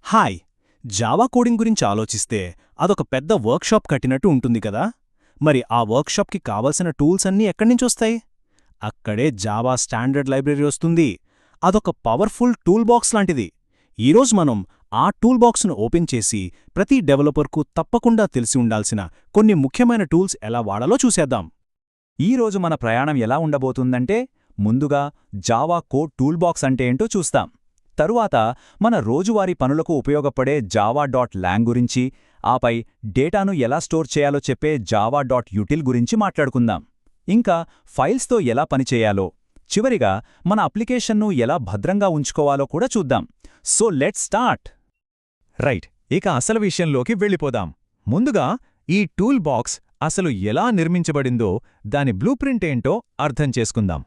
Hi. Java coding గురించి ఆలోచిస్తే అదొక పెద్ద వర్క్షాప్ కట్టినట్టు ఉంటుంది కదా. మరి ఆ వర్క్షాప్కి కావలసిన టూల్స్ అన్నీ ఎక్కడ్నించొస్తాయి? అక్కడే జావా స్టాండర్డ్ లైబ్రరీ వస్తుంది. అదొక పవర్ఫుల్ టూల్ బాక్స్ లాంటిది. ఈరోజు మనం ఆ టూల్ బాక్స్ను ఓపెన్ చేసి ప్రతి డెవలపర్కు తప్పకుండా తెలిసి ఉండాల్సిన కొన్ని ముఖ్యమైన టూల్స్ ఎలా వాడాలో చూసేద్దాం. ఈరోజు మన ప్రయాణం ఎలా ఉండబోతుందంటే, ముందుగా జావా కోడ్ టూల్ బాక్స్ అంటే ఏంటో చూస్తాం. తరువాత మన రోజువారీ పనులకు ఉపయోగపడే java.lang గురించి, ఆపై డేటాను ఎలా స్టోర్ చేయాలో చెప్పే java.util గురించి మాట్లాడుకుందాం. ఇంకా ఫైల్స్తో ఎలా పనిచేయాలో, చివరిగా మన అప్లికేషన్ను ఎలా భద్రంగా ఉంచుకోవాలో కూడా చూద్దాం. So let's start. రైట్, ఇక అసలు విషయంలోకి వెళ్ళిపోదాం. ముందుగా ఈ టూల్ బాక్స్ అసలు ఎలా నిర్మించబడిందో, దాని బ్లూప్రింట్ ఏంటో అర్థం చేసుకుందాం.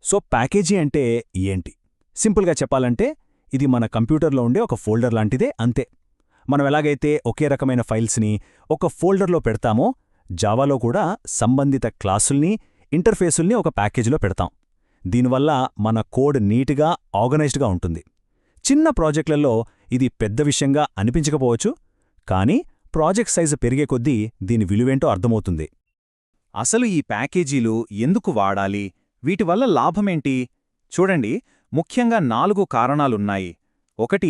సో ప్యాకేజీ అంటే ఏంటి? సింపుల్గా చెప్పాలంటే ఇది మన కంప్యూటర్లో ఉండే ఒక ఫోల్డర్ లాంటిదే, అంతే. మనం ఎలాగైతే ఒకే రకమైన ఫైల్స్ని ఒక ఫోల్డర్లో పెడతామో, జావాలో కూడా సంబంధిత క్లాసుల్ని, ఇంటర్ఫేసుల్ని ఒక ప్యాకేజీలో పెడతాం. దీనివల్ల మన కోడ్ నీట్గా ఆర్గనైజ్డ్గా ఉంటుంది. చిన్న ప్రాజెక్టులలో ఇది పెద్ద విషయంగా అనిపించకపోవచ్చు, కానీ ప్రాజెక్ట్ సైజు పెరిగే కొద్దీ దీని విలువేంటో అర్థమవుతుంది. అసలు ఈ ప్యాకేజీలు ఎందుకు వాడాలి, వీటివల్ల లాభమేంటి? చూడండి, ముఖ్యంగా 4 కారణాలున్నాయి. 1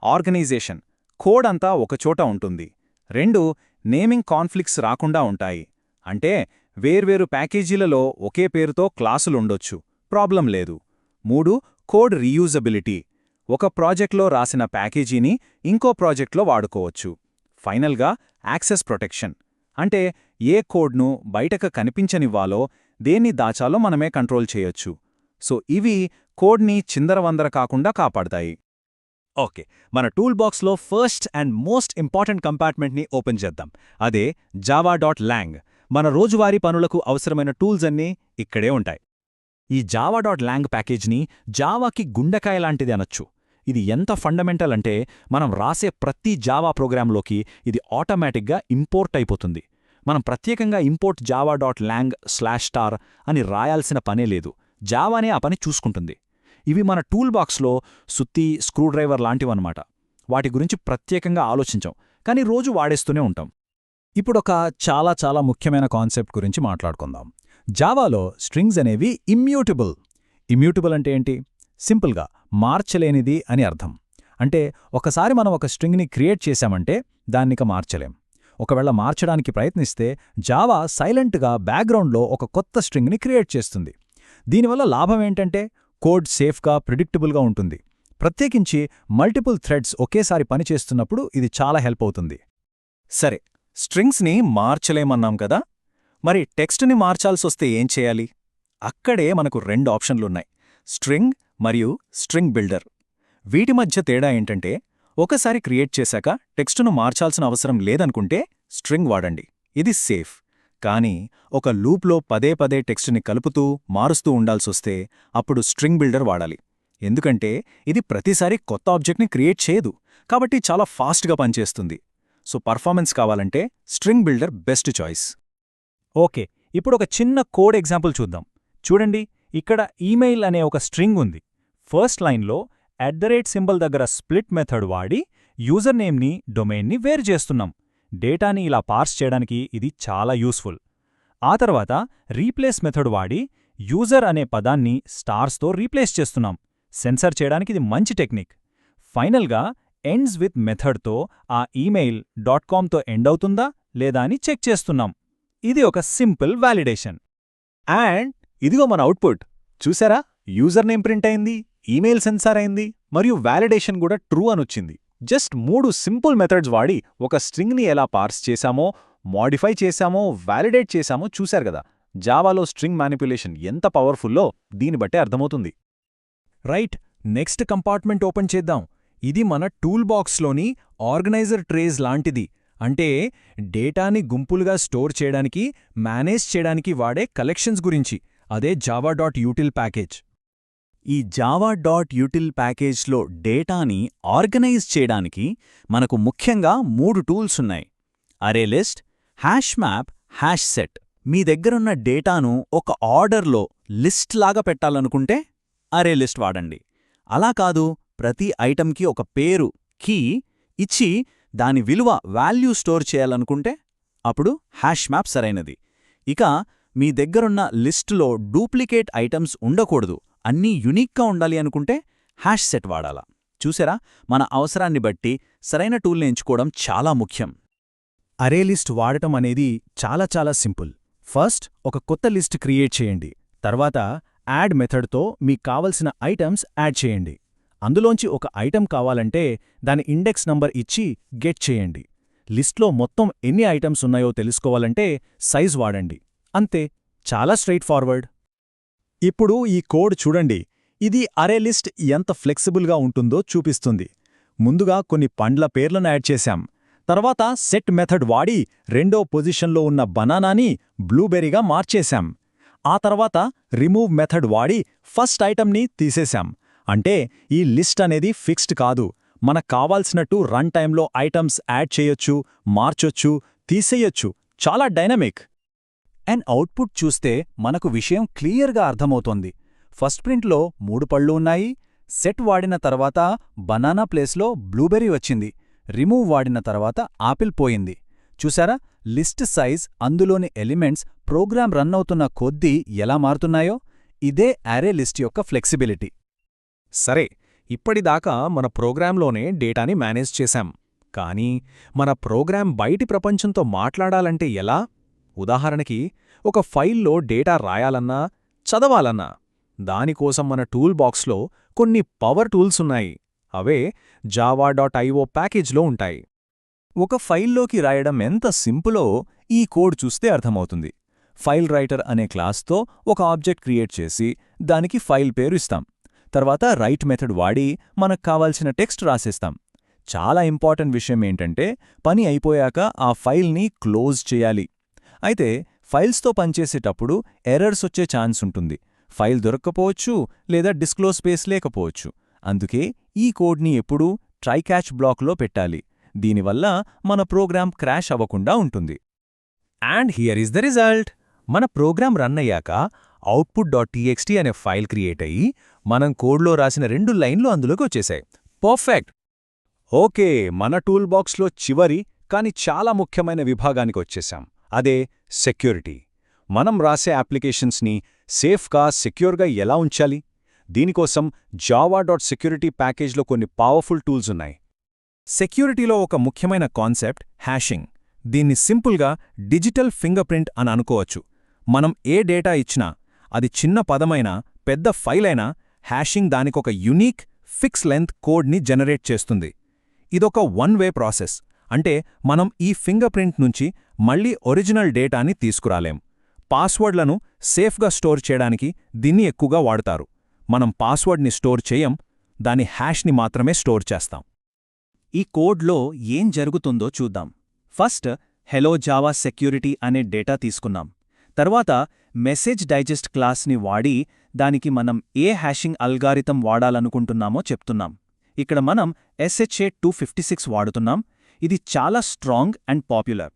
ఆర్గనైజేషన్, కోడ్ అంతా ఒకచోట ఉంటుంది. 2 నేమింగ్ కాన్ఫ్లిక్ట్స్ రాకుండా ఉంటాయి. అంటే వేర్వేరు ప్యాకేజీలలో ఒకే పేరుతో క్లాసులుండొచ్చు, ప్రాబ్లం లేదు. 3 కోడ్ రీయూజబిలిటీ, ఒక ప్రాజెక్ట్లో రాసిన ప్యాకేజీని ఇంకో ప్రాజెక్ట్లో వాడుకోవచ్చు. ఫైనల్గా యాక్సెస్ ప్రొటెక్షన్, అంటే ఏ కోడ్ను బయటకు కనిపించనివ్వాలో, దేన్ని దాచాలో మనమే కంట్రోల్ చేయొచ్చు. సో ఇవి కోడ్ని చిందరవందర కాకుండా కాపాడతాయి. ఓకే, మన టూల్ బాక్స్లో ఫస్ట్ అండ్ మోస్ట్ ఇంపార్టెంట్ కంపార్ట్మెంట్ని ఓపెన్ చేద్దాం. అదే java.lang. మన రోజువారీ పనులకు అవసరమైన టూల్స్ అన్నీ ఇక్కడే ఉంటాయి. ఈ java.lang ప్యాకేజ్ని జావాకి గుండెకాయ లాంటిది అనొచ్చు. ఇది ఎంత ఫండమెంటల్ అంటే, మనం రాసే ప్రతి జావా ప్రోగ్రాంలోకి ఇది ఆటోమేటిక్గా ఇంపోర్ట్ అయిపోతుంది. మనం ప్రత్యేకంగా ఇంపోర్ట్ java.lang/* అని రాయాల్సిన పనే లేదు. జావానే ఆ పని చూసుకుంటుంది. ఇవి మన టూల్ బాక్స్లో సుత్తి, స్క్రూడ్రైవర్ లాంటివన్నమాట. వాటి గురించి ప్రత్యేకంగా ఆలోచించాం, కానీ రోజు వాడేస్తూనే ఉంటాం. ఇప్పుడొక చాలా చాలా ముఖ్యమైన కాన్సెప్ట్ గురించి మాట్లాడుకుందాం. జావాలో స్ట్రింగ్స్ అనేవి ఇమ్యూటబుల్. ఇమ్యూటబుల్ అంటే ఏంటి? సింపుల్గా మార్చలేనిది అని అర్థం. అంటే ఒకసారి మనం ఒక స్ట్రింగ్ని క్రియేట్ చేశామంటే దాన్నిక మార్చలేం. ఒకవేళ మార్చడానికి ప్రయత్నిస్తే జావా సైలెంట్గా బ్యాక్గ్రౌండ్లో ఒక కొత్త స్ట్రింగ్ని క్రియేట్ చేస్తుంది. దీనివల్ల లాభం ఏంటంటే, కోడ్ సేఫ్గా, ప్రిడిక్టబుల్గా ఉంటుంది. ప్రత్యేకించి మల్టిపుల్ థ్రెడ్స్ ఒకేసారి పనిచేస్తున్నప్పుడు ఇది చాలా హెల్ప్ అవుతుంది. సరే, స్ట్రింగ్స్ని మార్చలేమన్నాం కదా, మరి టెక్స్ట్ని మార్చాల్సొస్తే ఏం చేయాలి? అక్కడే మనకు 2 ఆప్షన్లున్నాయి, స్ట్రింగ్ మరియు స్ట్రింగ్ బిల్డర్. వీటి మధ్య తేడా ఏంటంటే, ఒకసారి క్రియేట్ చేశాక టెక్స్టును మార్చాల్సిన అవసరం లేదనుకుంటే స్ట్రింగ్ వాడండి, ఇది సేఫ్. కానీ ఒక లూప్లో పదే పదే టెక్స్టుని కలుపుతూ, మారుస్తూ ఉండాల్సొస్తే అప్పుడు స్ట్రింగ్ బిల్డర్ వాడాలి. ఎందుకంటే ఇది ప్రతిసారి కొత్త ఆబ్జెక్ట్ని క్రియేట్ చేయదు, కాబట్టి చాలా ఫాస్ట్గా పనిచేస్తుంది. సో పర్ఫార్మెన్స్ కావాలంటే string builder best choice. Okay, ఇప్పుడొక చిన్న కోడ్ ఎగ్జాంపుల్ చూద్దాం. చూడండి, ఇక్కడ ఈమెయిల్ అనే ఒక స్ట్రింగ్ ఉంది. ఫస్ట్ లైన్లో @ దగ్గర స్ప్లిట్ మెథడ్ వాడి యూజర్ నేమ్ని, డొమైన్ని వేరు చేస్తున్నాం. డేటాని ఇలా పార్స్ చేయడానికి ఇది చాలా యూస్ఫుల్. ఆ తర్వాత రీప్లేస్ మెథడ్ వాడి యూజర్ అనే పదాన్ని స్టార్స్తో రీప్లేస్ చేస్తున్నాం. సెన్సర్ చేయడానికి ఇది మంచి టెక్నిక్. ఫైనల్గా ఎండ్స్ విత్ మెథడ్తో ఆ ఈమెయిల్ .comతో ఎండ్ అవుతుందా లేదా అని చెక్ చేస్తున్నాం. ఇది ఒక సింపుల్ వాలిడేషన్. అండ్ ఇదిగో మన అవుట్పుట్. చూసారా, యూజర్ నేమ్ ప్రింట్ అయింది, ఈమెయిల్ సెన్సార్ అయింది, మరియు వాలిడేషన్ కూడా ట్రూ అనొచ్చింది. జస్ట్ 3 సింపుల్ మెథడ్స్ వాడి ఒక స్ట్రింగ్ని ఎలా పార్స్ చేశామో, మాడిఫై చేశామో, వాలిడేట్ చేశామో చూశారు కదా. జావాలో స్ట్రింగ్ మ్యానిపులేషన్ ఎంత పవర్ఫుల్లో దీన్ని బట్టే అర్థమవుతుంది. రైట్, నెక్స్ట్ కంపార్ట్మెంట్ ఓపెన్ చేద్దాం. ఇది మన టూల్ బాక్స్లోని ఆర్గనైజర్ ట్రేస్ లాంటిది. అంటే డేటాని గుంపులుగా స్టోర్ చేయడానికి, మేనేజ్ చేయడానికి వాడే కలెక్షన్స్ గురించి. అదే java.util ప్యాకేజ్. ఈ java.util ప్యాకేజ్లో డేటాని ఆర్గనైజ్ చేయడానికి మనకు ముఖ్యంగా 3 టూల్స్ ఉన్నాయి. Array list, hash map, hash set. మీ దగ్గరున్న డేటాను ఒక ఆర్డర్లో లిస్ట్ లాగా పెట్టాలనుకుంటే అరే లిస్ట్ వాడండి. అలా కాదు, ప్రతి ఐటమ్కి ఒక పేరు, కీ ఇచ్చి దాని విలువ వాల్యూ స్టోర్ చేయాలనుకుంటే అప్పుడు హ్యాష్ మ్యాప్ సరైనది. ఇక మీ దగ్గరున్న లిస్టులో డూప్లికేట్ ఐటమ్స్ ఉండకూడదు, అన్నీ యునిక్గా ఉండాలి అనుకుంటే హ్యాష్ సెట్ వాడాలా. చూసారా, మన అవసరాన్ని బట్టి సరైన టూల్ని ఎంచుకోవడం చాలా ముఖ్యం. అరే లిస్ట్ వాడటం అనేది చాలా సింపుల్. ఫస్ట్ ఒక కొత్త లిస్ట్ క్రియేట్ చేయండి. తర్వాత యాడ్ మెథడ్తో మీకు కావలసిన ఐటమ్స్ యాడ్ చేయండి. అందులోంచి ఒక ఐటమ్ కావాలంటే దాని ఇండెక్స్ నంబర్ ఇచ్చి గెట్ చేయండి. లిస్ట్లో మొత్తం ఎన్ని ఐటమ్స్ ఉన్నాయో తెలుసుకోవాలంటే సైజ్ వాడండి. అంతే, చాలా స్ట్రెయిట్ ఫార్వర్డ్. ఇప్పుడు ఈ కోడ్ చూడండి. ఇది అరే లిస్ట్ ఎంత ఫ్లెక్సిబుల్గా ఉంటుందో చూపిస్తుంది. ముందుగా కొన్ని పండ్ల పేర్లను యాడ్ చేశాం. తర్వాత సెట్ మెథడ్ వాడి రెండో పొజిషన్లో ఉన్న బనానాని బ్లూబెర్రీగా మార్చేశాం. ఆ తర్వాత రిమూవ్ మెథడ్ వాడి ఫస్ట్ ఐటమ్ని తీసేశాం. అంటే ఈ లిస్ట్ అనేది ఫిక్స్డ్ కాదు, మనకు కావాల్సినట్టు రన్ టైంలో ఐటమ్స్ యాడ్ చేయొచ్చు, మార్చొచ్చు, తీసేయొచ్చు. చాలా డైనమిక్. అండ్ అవుట్పుట్ చూస్తే మనకు విషయం క్లియర్గా అర్థమవుతోంది. ఫస్ట్ ప్రింట్లో 3 పళ్ళు ఉన్నాయి. సెట్ వాడిన తర్వాత బనానా ప్లేస్లో బ్లూబెర్రీ వచ్చింది. రిమూవ్ వాడిన తర్వాత ఆపిల్ పోయింది. చూసారా, లిస్ట్ సైజ్, అందులోని ఎలిమెంట్స్ ప్రోగ్రామ్ రన్ అవుతున్న కొద్దీ ఎలా మారుతున్నాయో. ఇదే అరే లిస్ట్ యొక్క ఫ్లెక్సిబిలిటీ. సరే, ఇప్పటిదాకా మన ప్రోగ్రాంలోనే డేటాని మేనేజ్ చేశాం. కానీ మన ప్రోగ్రాం బయటి ప్రపంచంతో మాట్లాడాలంటే ఎలా? ఉదాహరణకి ఒక ఫైల్లో డేటా రాయాలన్నా, చదవాలన్నా దానికోసం మన టూల్ బాక్స్లో కొన్ని పవర్ టూల్స్ ఉన్నాయి. అవే java.io ప్యాకేజ్లో ఉంటాయి. ఒక ఫైల్లోకి రాయడం ఎంత సింపులో ఈ కోడ్ చూస్తే అర్థమవుతుంది. ఫైల్ రైటర్ అనే క్లాస్తో ఒక ఆబ్జెక్ట్ క్రియేట్ చేసి దానికి ఫైల్ పేరు ఇస్తాం. తర్వాత రైట్ మెథడ్ వాడి మనకు కావాల్సిన టెక్స్ట్ రాసేస్తాం. చాలా ఇంపార్టెంట్ విషయం ఏంటంటే పని అయిపోయాక ఆ ఫైల్ని క్లోజ్ చేయాలి. అయితే ఫైల్స్తో పనిచేసేటప్పుడు ఎర్రర్స్ వచ్చే ఛాన్స్ ఉంటుంది. ఫైల్ దొరక్కపోవచ్చు లేదా డిస్క్లో స్పేస్ లేకపోవచ్చు. అందుకే ఈ కోడ్ని ఎప్పుడూ ట్రై క్యాచ్ బ్లాక్లో పెట్టాలి. దీనివల్ల మన ప్రోగ్రాం క్రాష్ అవ్వకుండా ఉంటుంది. And here is the result. మన ప్రోగ్రాం రన్ అయ్యాక output.txt అనే ఫైల్ క్రియేట్ అయ్యి మనం కోడ్లో రాసిన 2 లైన్లు అందులోకి వచ్చేశాయి. పర్ఫెక్ట్. ఓకే, మన టూల్ బాక్స్లో చివరి కానీ చాలా ముఖ్యమైన విభాగానికి వచ్చేశాం. అదే సెక్యూరిటీ. మనం రాసే అప్లికేషన్స్ని సేఫ్గా, సెక్యూర్గా ఎలా ఉంచాలి? దీనికోసం java.security ప్యాకేజ్లో కొన్ని పవర్ఫుల్ టూల్స్ ఉన్నాయి. సెక్యూరిటీలో ఒక ముఖ్యమైన కాన్సెప్ట్ హ్యాషింగ్. దీన్ని సింపుల్గా డిజిటల్ ఫింగర్ ప్రింట్ అని అనుకోవచ్చు. మనం ఏ డేటా ఇచ్చినా, అది చిన్న పదమైనా పెద్ద ఫైల్ అయినా, హ్యాషింగ్ దానికొక యునీక్ ఫిక్స్ లెంత్ కోడ్ని జనరేట్ చేస్తుంది. ఇదొక వన్ వే ప్రాసెస్. అంటే మనం ఈ ఫింగర్ ప్రింట్ నుంచి మళ్లీ ఒరిజినల్ డేటాని తీసుకురాలేం. పాస్వర్డ్లను సేఫ్గా స్టోర్ చేయడానికి దీన్ని ఎక్కువగా వాడతారు. మనం పాస్వర్డ్ని స్టోర్ చేయం, దాని హ్యాష్ని మాత్రమే స్టోర్ చేస్తాం. ఈ కోడ్లో ఏం జరుగుతుందో చూద్దాం. ఫస్ట్ హెలో జావా సెక్యూరిటీ అనే డేటా తీసుకున్నాం. తర్వాత మెసేజ్ డైజెస్ట్ క్లాస్ని వాడి దానికి మనం ఏ హ్యాషింగ్ అల్గారిథం వాడాలనుకుంటున్నామో చెప్తున్నాం. ఇక్కడ మనం SHA-256 వాడుతున్నాం. ఇది చాలా స్ట్రాంగ్ అండ్ పాపులర్.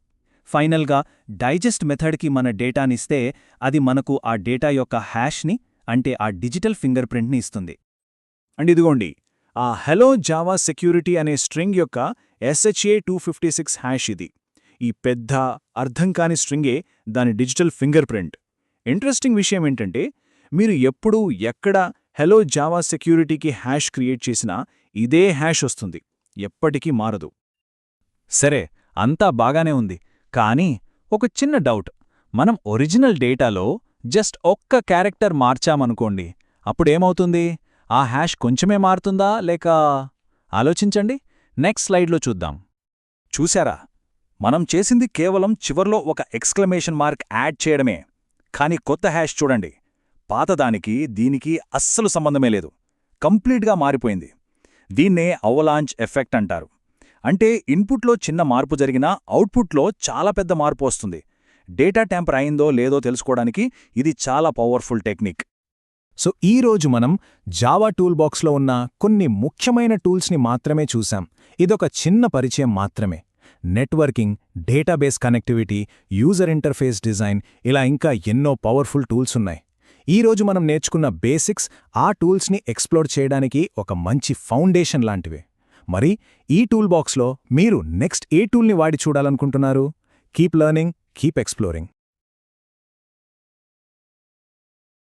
ఫైనల్గా డైజెస్ట్ మెథడ్కి మన డేటానిస్తే అది మనకు ఆ డేటా యొక్క హ్యాష్ని, అంటే ఆ డిజిటల్ ఫింగర్ ప్రింట్ని ఇస్తుంది. అండ్ ఇదిగోండి, ఆ హెలో జావా సెక్యూరిటీ అనే స్ట్రింగ్ యొక్క SHA-256 హ్యాష్ ఇది. ఈ పెద్ద అర్థం కాని స్ట్రింగే దాని డిజిటల్ ఫింగర్ ప్రింట్. ఇంట్రెస్టింగ్ విషయం ఏంటంటే మీరు ఎప్పుడూ ఎక్కడ హెలో జావా సెక్యూరిటీకి హ్యాష్ క్రియేట్ చేసినా ఇదే హ్యాష్ వస్తుంది, ఎప్పటికీ మారదు. సరే, అంతా బాగానే ఉంది. కానీ ఒక చిన్న డౌట్. మనం ఒరిజినల్ డేటాలో జస్ట్ ఒక్క క్యారెక్టర్ మార్చామనుకోండి, అప్పుడేమవుతుంది? ఆ హ్యాష్ కొంచెమే మారుతుందా లేక? ఆలోచించండి. నెక్స్ట్ స్లైడ్లో చూద్దాం. చూశారా, మనం చేసింది కేవలం చివర్లో ఒక ఎక్స్క్లమేషన్ మార్క్ యాడ్ చేయడమే. కానీ కొత్త హ్యాష్ చూడండి, పాతదానికి దీనికి అస్సలు సంబంధమే లేదు, కంప్లీట్గా మారిపోయింది. దీన్నే అవలాంచ్ ఎఫెక్ట్ అంటారు. అంటే ఇన్పుట్లో చిన్న మార్పు జరిగినా అవుట్పుట్లో చాలా పెద్ద మార్పు వస్తుంది. డేటా ట్యాంపర్ అయిందో లేదో తెలుసుకోవడానికి ఇది చాలా పవర్ఫుల్ టెక్నిక్. సో ఈరోజు మనం జావా టూల్ బాక్స్లో ఉన్న కొన్ని ముఖ్యమైన టూల్స్ని మాత్రమే చూశాం. ఇదొక చిన్న పరిచయం మాత్రమే. Networking, database connectivity, user interface design, ఇలా ఇంకా ఎన్నో పవర్ఫుల్ టూల్స్ ఉన్నాయి. ఈరోజు మనం నేర్చుకున్న బేసిక్స్ ఆ టూల్స్ని ఎక్స్ప్లోర్ చేయడానికి ఒక మంచి ఫౌండేషన్ లాంటివే. మరి ఈ టూల్ బాక్స్లో మీరు నెక్స్ట్ ఏ టూల్ని వాడి చూడాలనుకుంటున్నారు? Keep learning, keep exploring.